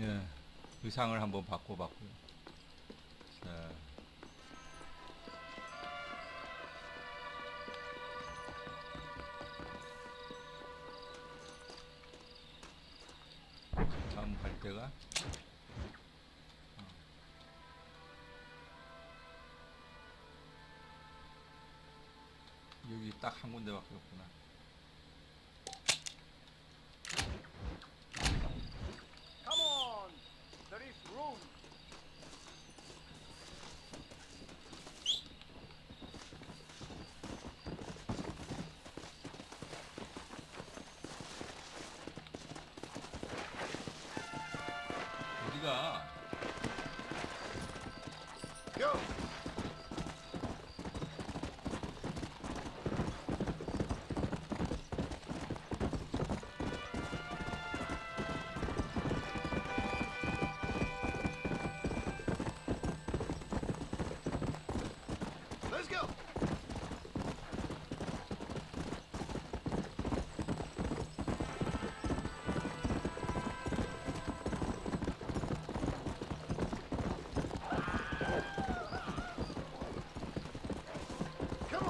예, 의상을 한번 바꿔봤고요. 자, 다음 갈 때가 여기 딱 한 군데밖에 없구나. Come on, there is room. 어디가? Go. Let's go. Come on.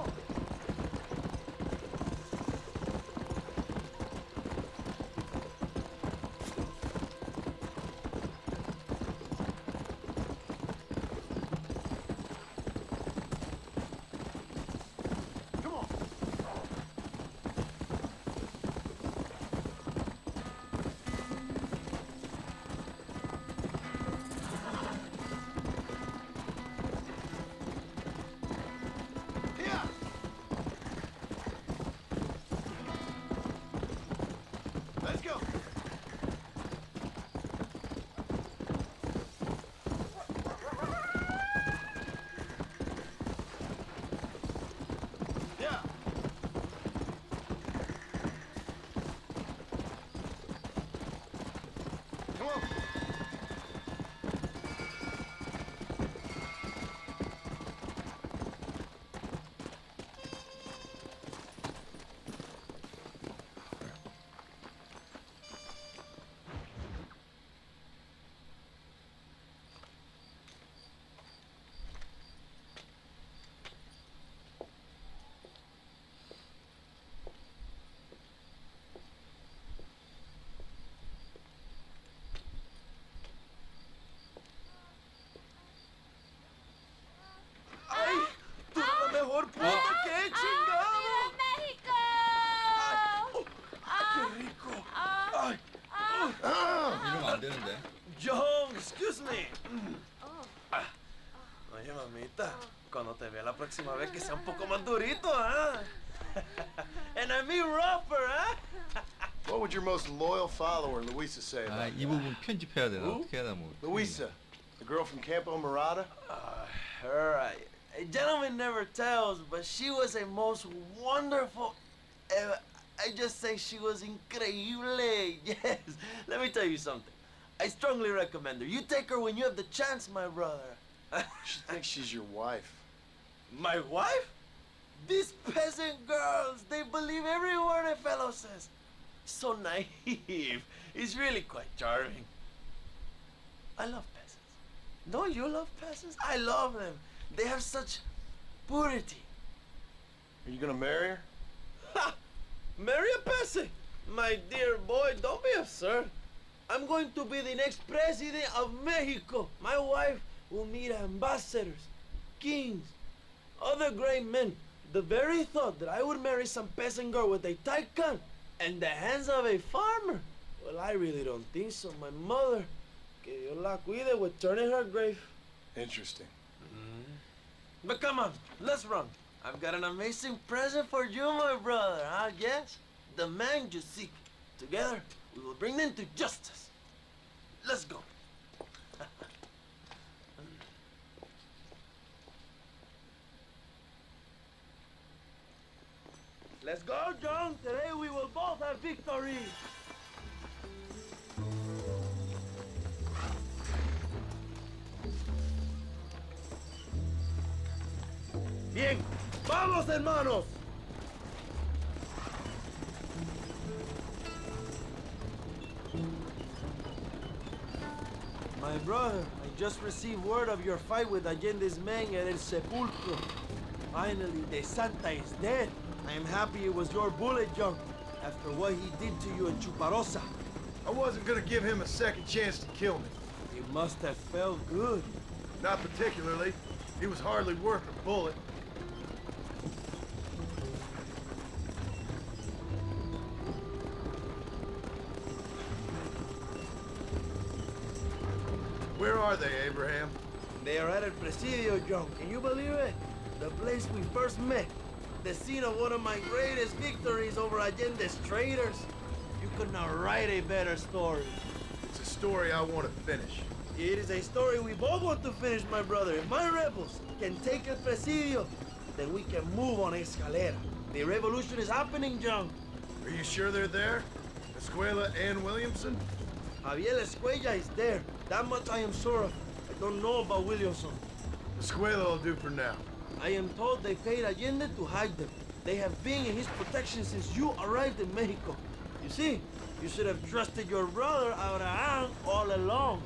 Come on. Yeah. Let's go. Yeah. Come on. ¡Ay! ¡Tú eres la mejor puta que he chingado! México! ¡Qué rico! ¡Ay! 이러면 안 되는데. John, excuse me. Oye, mamita, cuando te vea la próxima vez que sea un poco más durito, ¿ah? And I mean rougher, ¿ah? What would your most loyal follower, Luisa, say 아, about 이 부분 편집해야 되나? 어떻게 해야 되나 뭐. Luisa, the girl from Campo Mirada? Her, a gentleman never tells, but she was a most wonderful. I just say she was increíble. Yes. Let me tell you something. I strongly recommend her. You take her when you have the chance, my brother. She thinks she's your wife. My wife? These peasant girls, they believe every word a fellow says. So naive. It's really quite charming. I love peasants. Don't you love peasants? I love them. They have such purity. Are you gonna marry her? Ha! Marry a peasant? My dear boy, don't be absurd. I'm going to be the next president of Mexico. My wife will meet ambassadors, kings, other great men. The very thought that I would marry some peasant girl with a tight gun and the hands of a farmer. Well, I really don't think so. My mother, que Dios la cuide, would turn in her grave. Interesting. But come on, let's run. I've got an amazing present for you, my brother, huh? Yes? The man you seek. Together, we will bring them to justice. Let's go. Let's go, John. Today we will both have victory. Bien, vamos, hermanos. My brother, I just received word of your fight with Allende's men at El Sepulcro. Finally, the Santa is dead. I am happy it was your bullet, John, after what he did to you in Chuparosa. I wasn't gonna give him a second chance to kill me. It must have felt good. Not particularly. He was hardly worth a bullet. Where are they, Abraham? They are at El Presidio, John. Can you believe it? The place we first met. The scene of one of my greatest victories over Allende's traitors. You could not write a better story. It's a story I want to finish. It is a story we both want to finish, my brother. If my rebels can take El Presidio, then we can move on Escalera. The revolution is happening, John. Are you sure they're there? Escuela and Williamson? Javier Escuella is there. That much I am sure of. I don't know about Williamson. Escuela will do for now. I am told they paid Allende to hide them. They have been in his protection since you arrived in Mexico. You see, you should have trusted your brother Abraham all along.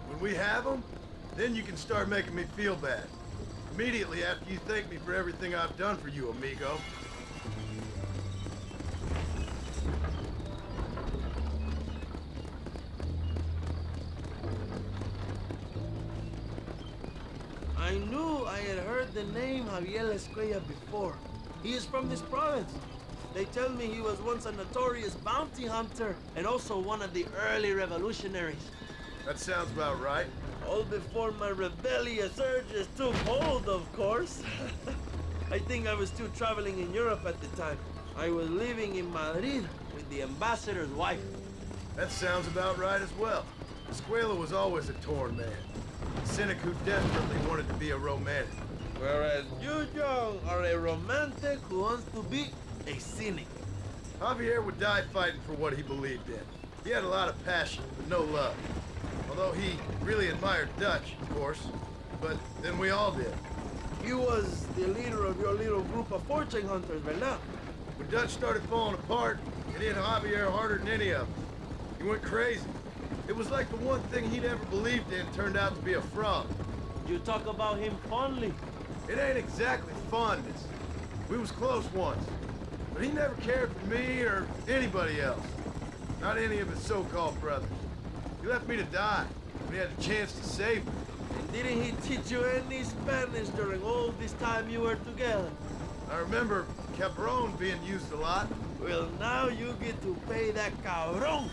When we have them, then you can start making me feel bad. Immediately after you thank me for everything I've done for you, amigo. I knew I had heard the name Javier Escuella before. He is from this province. They tell me he was once a notorious bounty hunter and also one of the early revolutionaries. That sounds about right. All before my rebellious urges took hold, of course. I think I was still traveling in Europe at the time. I was living in Madrid with the ambassador's wife. That sounds about right as well. Escuela was always a torn man. A cynic who desperately wanted to be a romantic. Whereas you, John, are a romantic who wants to be a cynic. Javier would die fighting for what he believed in. He had a lot of passion, but no love. Although he really admired Dutch, of course. But then we all did. He was the leader of your little group of fortune hunters, ¿verdad? When Dutch started falling apart, it hit Javier harder than any of them. He went crazy. It was like the one thing he'd ever believed in turned out to be a fraud. You talk about him fondly. It ain't exactly fondness. We was close once. But he never cared for me or anybody else. Not any of his so-called brothers. He left me to die when he had the chance to save me. And didn't he teach you any Spanish during all this time you were together? I remember cabron being used a lot. Well, now you get to pay that cabron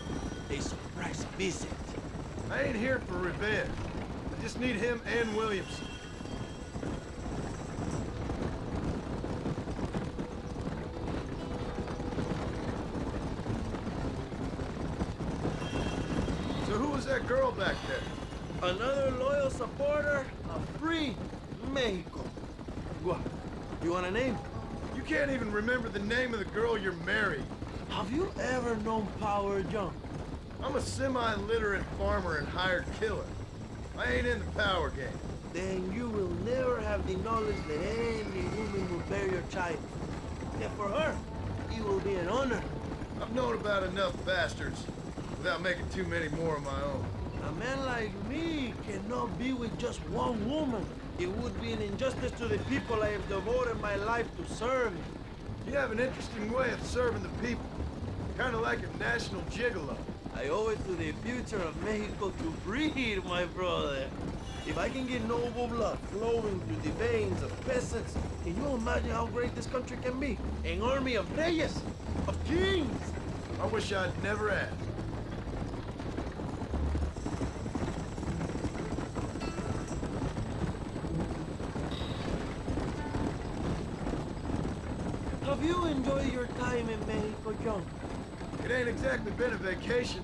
a surprise visit. I ain't here for revenge. I just need him and Williamson. So who was that girl back there? Another loyal supporter of free Mexico. What? You want a name? You can't even remember the name of the girl you're married. Have you ever known power, John? I'm a semi-literate farmer and hired killer. I ain't in the power game. Then you will never have the knowledge that any woman will bear your child. And for her, it will be an honor. I've known about enough bastards without making too many more of my own. A man like me cannot be with just one woman. It would be an injustice to the people I have devoted my life to serve. You have an interesting way of serving the people. Kind of like a national gigolo. I owe it to the future of Mexico to breed, my brother. If I can get noble blood flowing through the veins of peasants, can you imagine how great this country can be? An army of reyes, of kings. I wish I'd never asked. Have you enjoyed your time in Mexico, John? It ain't exactly been a vacation.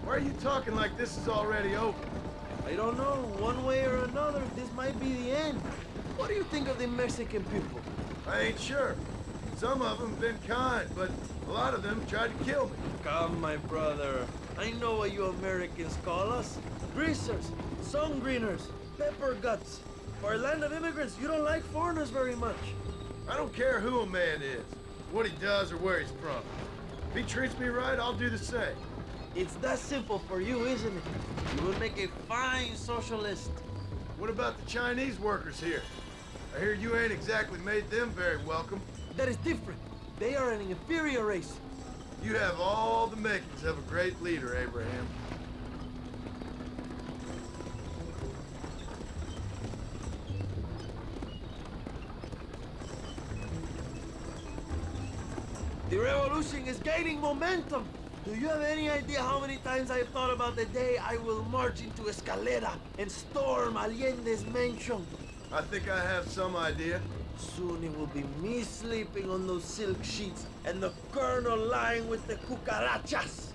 Why are you talking like this is already over? I don't know. One way or another, this might be the end. What do you think of the Mexican people? I ain't sure. Some of them been kind, but a lot of them tried to kill me. Come, my brother. I know what you Americans call us. Greasers, sun greeners, pepper guts. For a land of immigrants, you don't like foreigners very much. I don't care who a man is, what he does or where he's from. If he treats me right, I'll do the same. It's that simple for you, isn't it? You will make a fine socialist. What about the Chinese workers here? I hear you ain't exactly made them very welcome. That is different. They are an inferior race. You have all the makings of a great leader, Abraham. The revolution is gaining momentum. Do you have any idea how many times I've thought about the day I will march into Escalera and storm Allende's mansion? I think I have some idea. Soon it will be me sleeping on those silk sheets and the colonel lying with the cucarachas.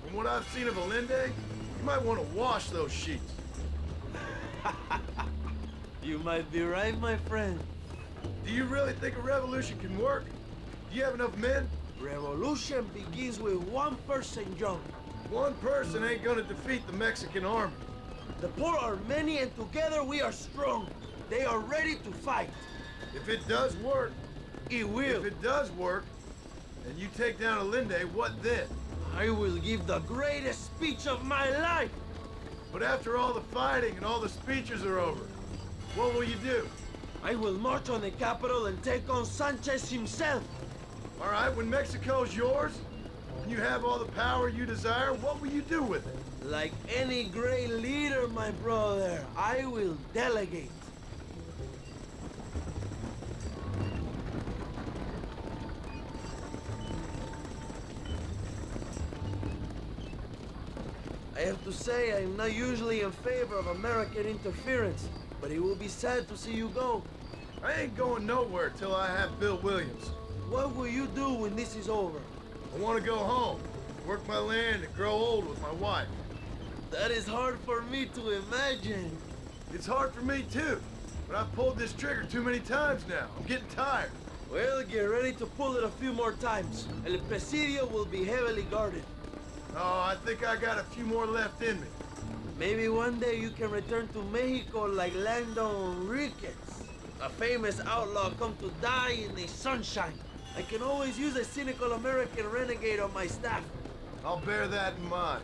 From what I've seen of Allende, you might want to wash those sheets. You might be right, my friend. Do you really think a revolution can work? Do you have enough men? Revolution begins with one person, John. One person ain't gonna defeat the Mexican army. The poor are many and together we are strong. They are ready to fight. If it does work, It will. if it does work, and you take down Allende, what then? I will give the greatest speech of my life. But after all the fighting and all the speeches are over, what will you do? I will march on the capital and take on Sanchez himself. All right, when Mexico's yours, and you have all the power you desire, what will you do with it? Like any great leader, my brother, I will delegate. I have to say, I'm not usually in favor of American interference, but it will be sad to see you go. I ain't going nowhere till I have Bill Williams. What will you do when this is over? I want to go home, work my land, and grow old with my wife. That is hard for me to imagine. It's hard for me too, but I've pulled this trigger too many times now. I'm getting tired. Well, get ready to pull it a few more times. El Presidio will be heavily guarded. Oh, I think I got a few more left in me. Maybe one day you can return to Mexico like Lando Enriquez, a famous outlaw come to die in the sunshine. I can always use a cynical American renegade on my staff. I'll bear that in mind.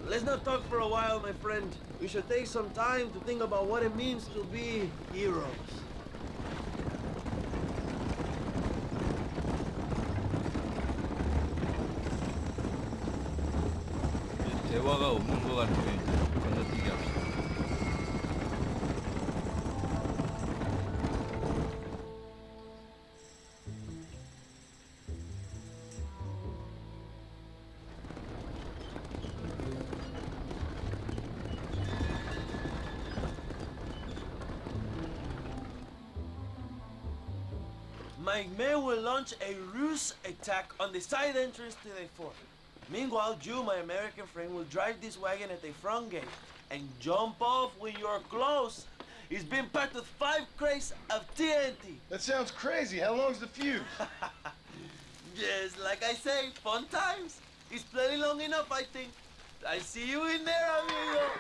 Let's not talk for a while, my friend. We should take some time to think about what it means to be heroes. 대화가 없는 것 같으면 이제 건너뛰기 합시다. My men will launch a ruse attack on the side entrance to the fort. Meanwhile, you, my American friend, will drive this wagon at the front gate and jump off when you're close. It's been packed with 5 crates of TNT. That sounds crazy. How long's the fuse? Yes, like I say, fun times. It's plenty long enough, I think. I see you in there, amigo.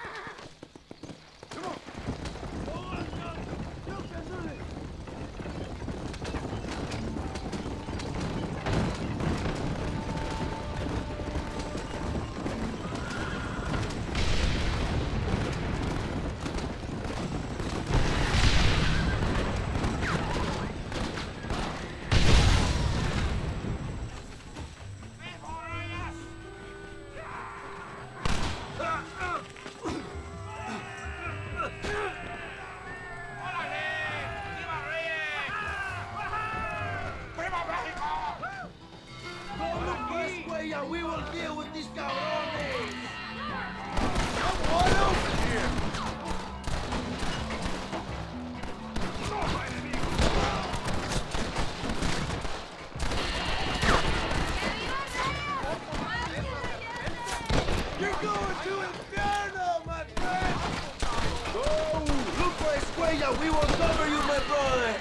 Come on. We will deal with these cabrones. I'm wide open here. You're going to Inferno, my friend! Go! Look for Escuella! We will cover you, my brother!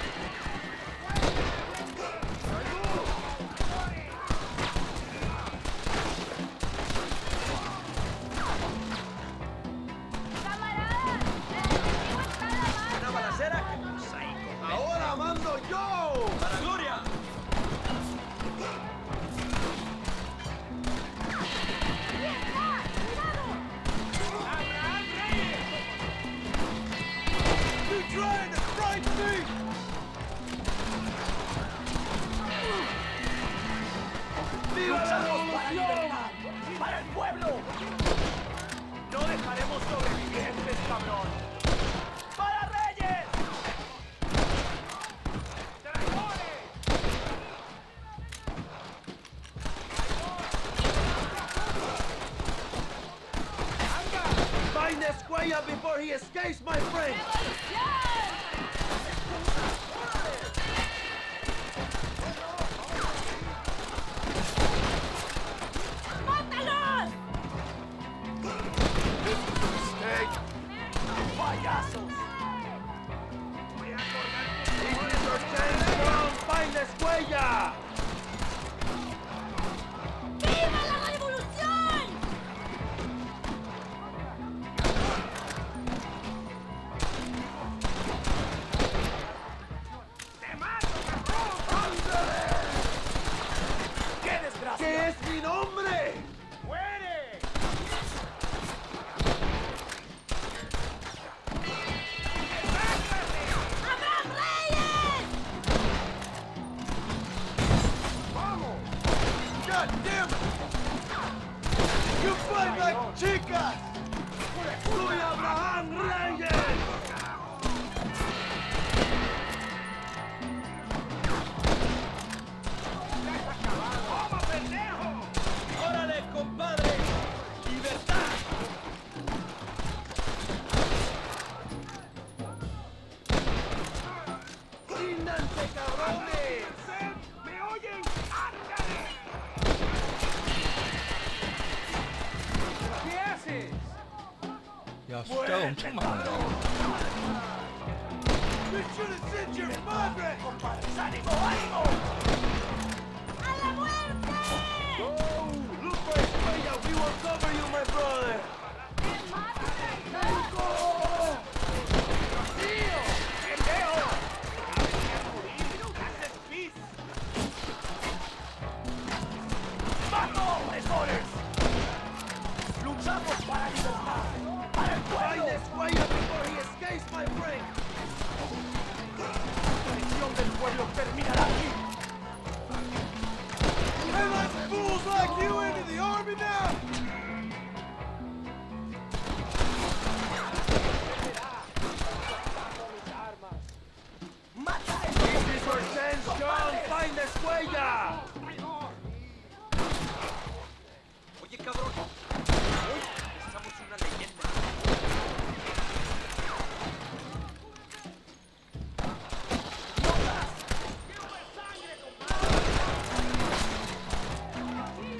Escuella before he escapes, my friend! ¡Mátalos! Mistake. ¡Payasos! This is our chance, John! Find Escuella! ¡Viva la revolución! ¿Qué es mi nombre? ¡Abraham Reyes! God damn it! You fight like chicas! ¡Soy Abraham Reyes! ¡Órale, compadre! ¡Libertad! ¡Ríndanse, cabrones! ¿Me oyen? ¡Ándale! ¿Qué haces? 야 숫자가 엄청 많아. You should have sent your madre! ¡Ánimo, ánimo! ¡A la muerte! Look for Escuella! We will cover you, my brother! ¡Vamos, opresores! ¡Luchamos para la libertad! ¡Para el Find pueblo! Escuella before he escapes, my friend! La misión del pueblo terminará aquí. They let fools like you into the army now? ¡Mata a This is our chance, John! Find Escuella! Oye, cabrón. Hoy somos una leyenda.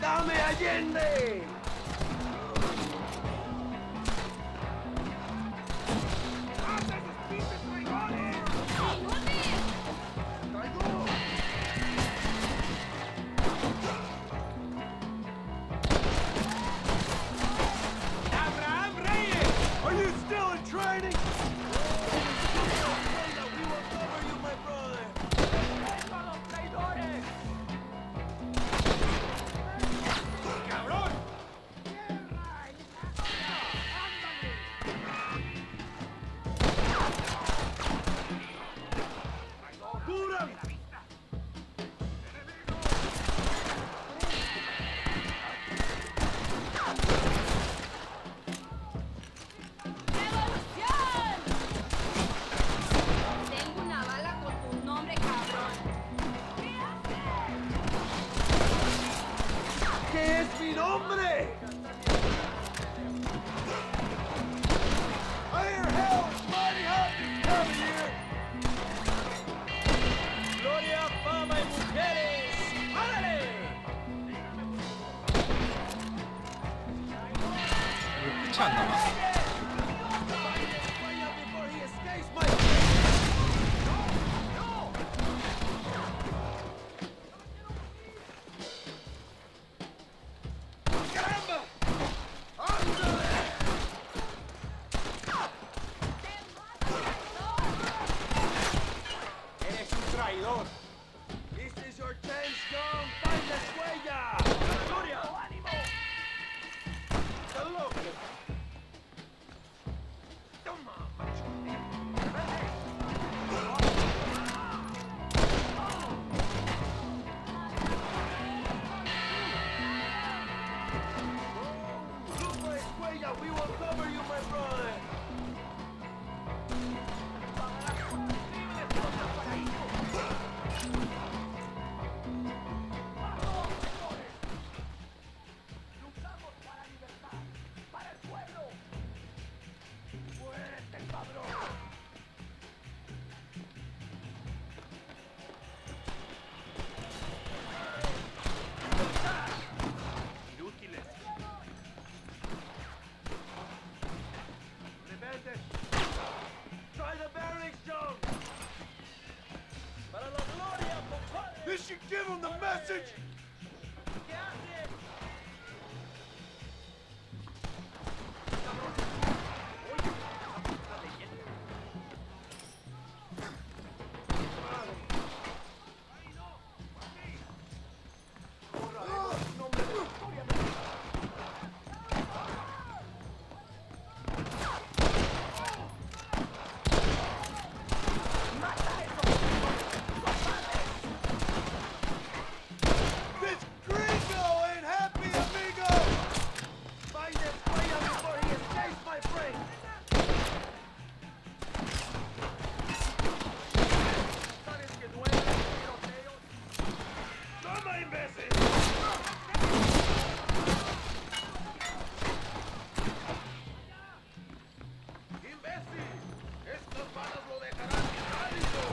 ¡Dame Allende! fuertes! Try the barracks, Jones! Para la gloria, compadre. This should give them the message! ¿Qué haces? Oye, esa puta leyenda. Borraremos el nombre de la historia militar. This gringo ain't happy, amigo! Find him, play him before he escapes, my friend! ¿Sabes que duelen los tiroteos? ¡Toma, imbécil! ¡Imbécil! ¡Estas balas lo dejarán inválido!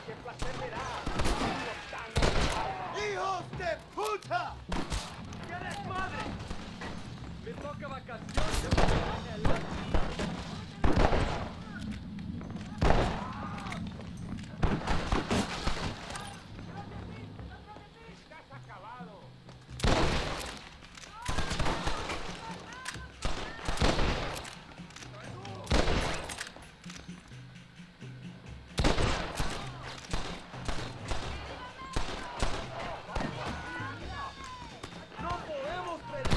¡Qué placer me da! ¡Hijos de puta! ¡Qué desmadre! Me toca vacaciones. Estás acabado. ¡No podemos perder!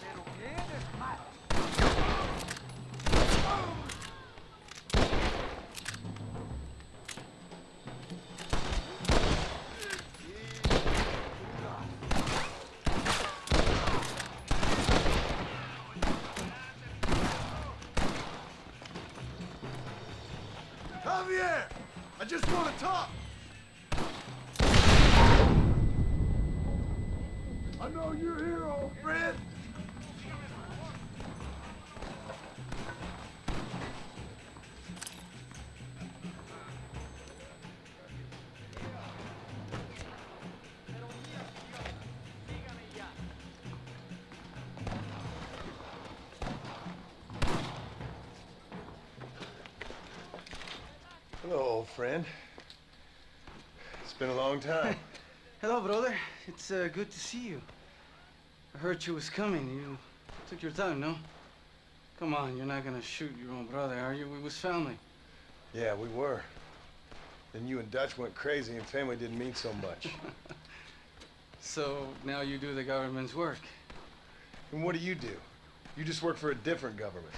Pero qué desmadre. Javier! I just want to talk! I know you're here, old friend! Hello, old friend. It's been a long time. Hello, brother. It's good to see you. I heard you was coming. You took your time, no? Come on, you're not gonna shoot your own brother, are you? We was family. Yeah, we were. Then you and Dutch went crazy and family didn't mean so much. So now you do the government's work. And what do? You just work for a different government.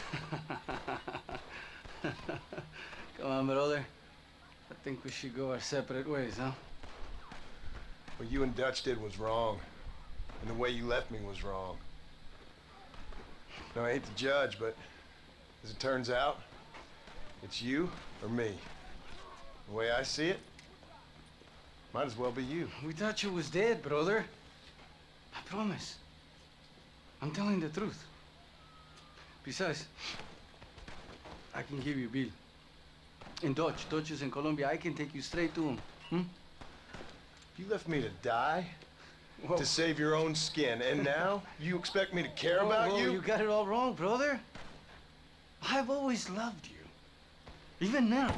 Come on, brother. I think we should go our separate ways, huh? What you and Dutch did was wrong. And the way you left me was wrong. Now, I hate to judge, but as it turns out, it's you or me. The way I see it, might as well be you. We thought you was dead, brother. I promise. I'm telling the truth. Besides, I can give you a bill. In Dutch. Dutch is in Colombia. I can take you straight to him. You left me to die Whoa. to save your own skin, and now you expect me to care about Whoa, you? You got it all wrong, brother. I've always loved you. Even now.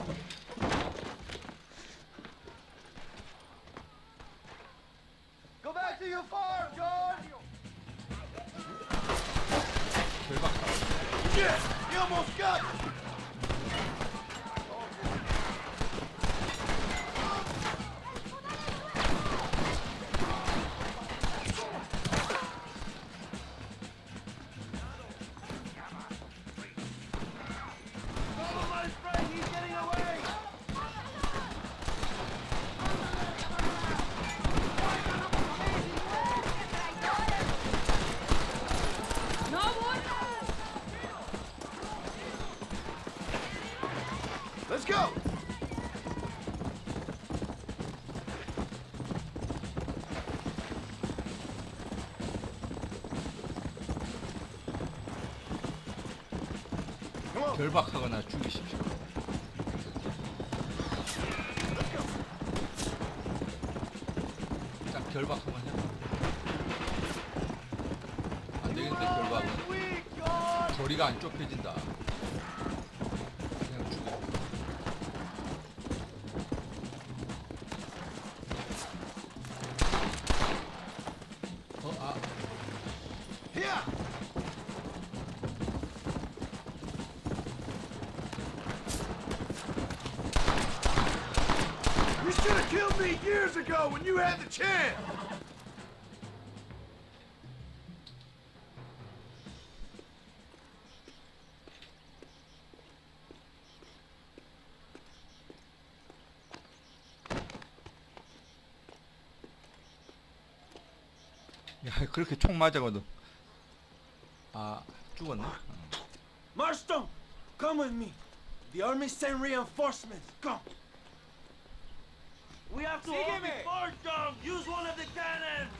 Go back to your farm, George! Yes! You almost got it! Follow my friend, he's getting away! ¡No voy! Let's go! Come on, 결박하거나 죽이십시오. 딱 결박하면 해. 안 되겠는데 결박은 거리가 안 좁혀진다. 그냥 죽여. Here! You should have killed me years ago when you had the chance! 야, 그렇게 총 맞아가도 아 죽었네. Marston, come with me. The army sent reinforcements. Come. We have to hold the fort down. Use one of the cannons.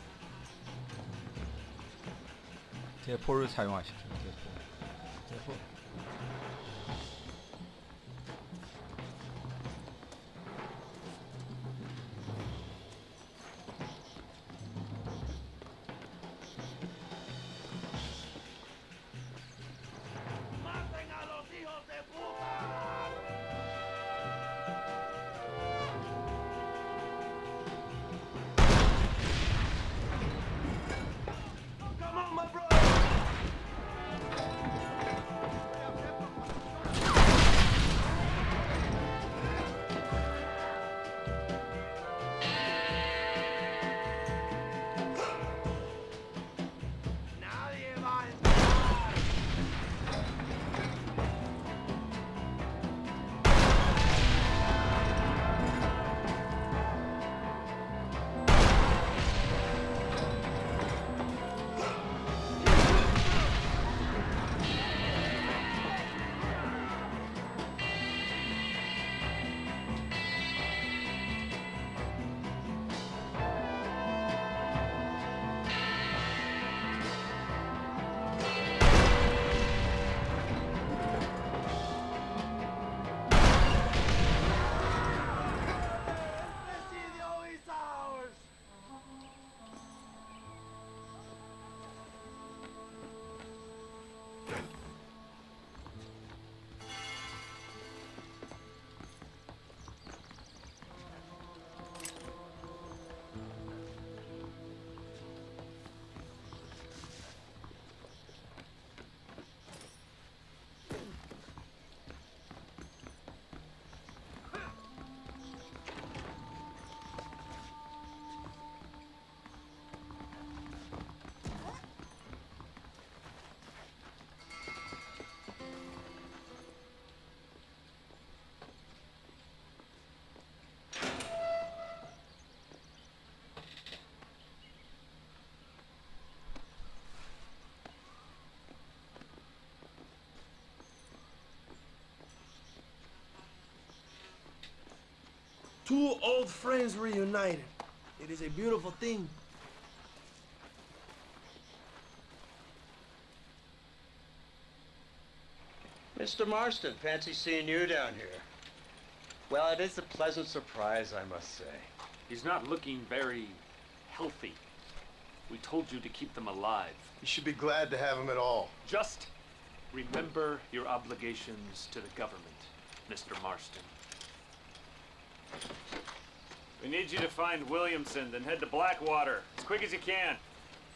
대포를 사용하십시오. 대포. Maten a los hijos de puta. Come on, my brother. Nadie va a entrar. Presidio is ours. Two old friends reunited. It is a beautiful thing. Mr. Marston, fancy seeing you down here. Well, it is a pleasant surprise, I must say. He's not looking very healthy. We told you to keep them alive. You should be glad to have him at all. Just remember your obligations to the government, Mr. Marston. We need you to find Williamson, then head to Blackwater as quick as you can.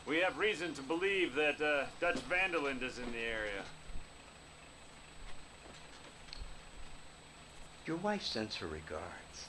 We have reason to believe that Dutch Vanderland is in the area. Your wife sends her regards.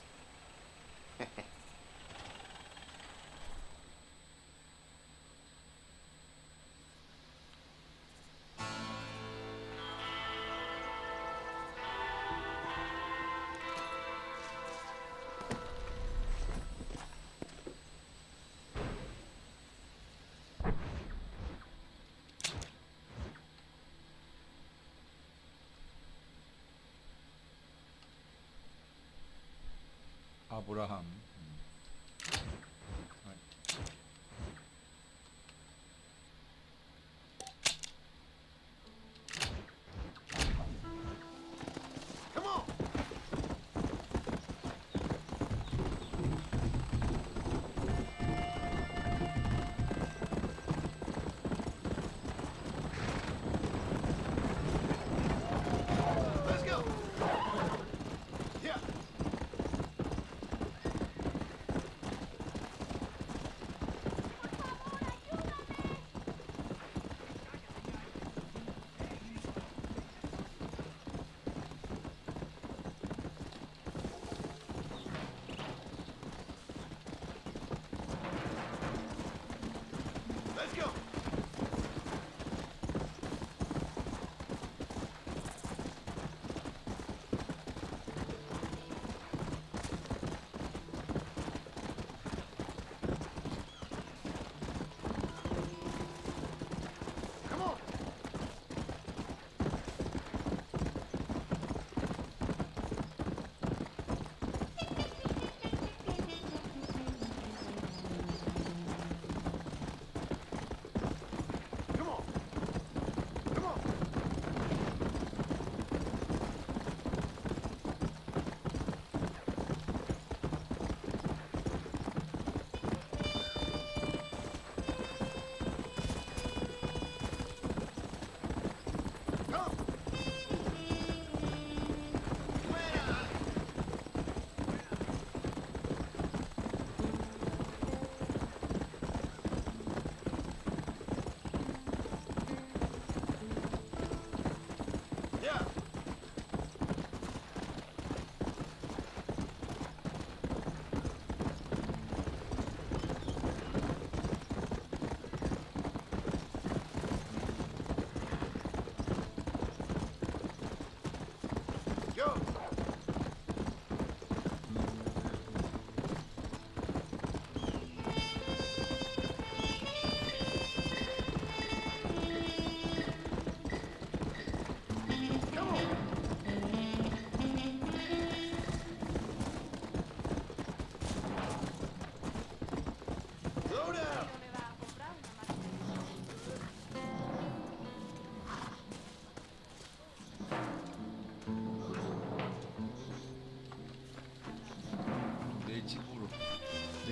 아브라함.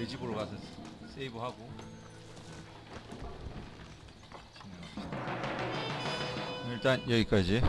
내 집으로 가서 세이브하고 진행합시다. 일단 여기까지.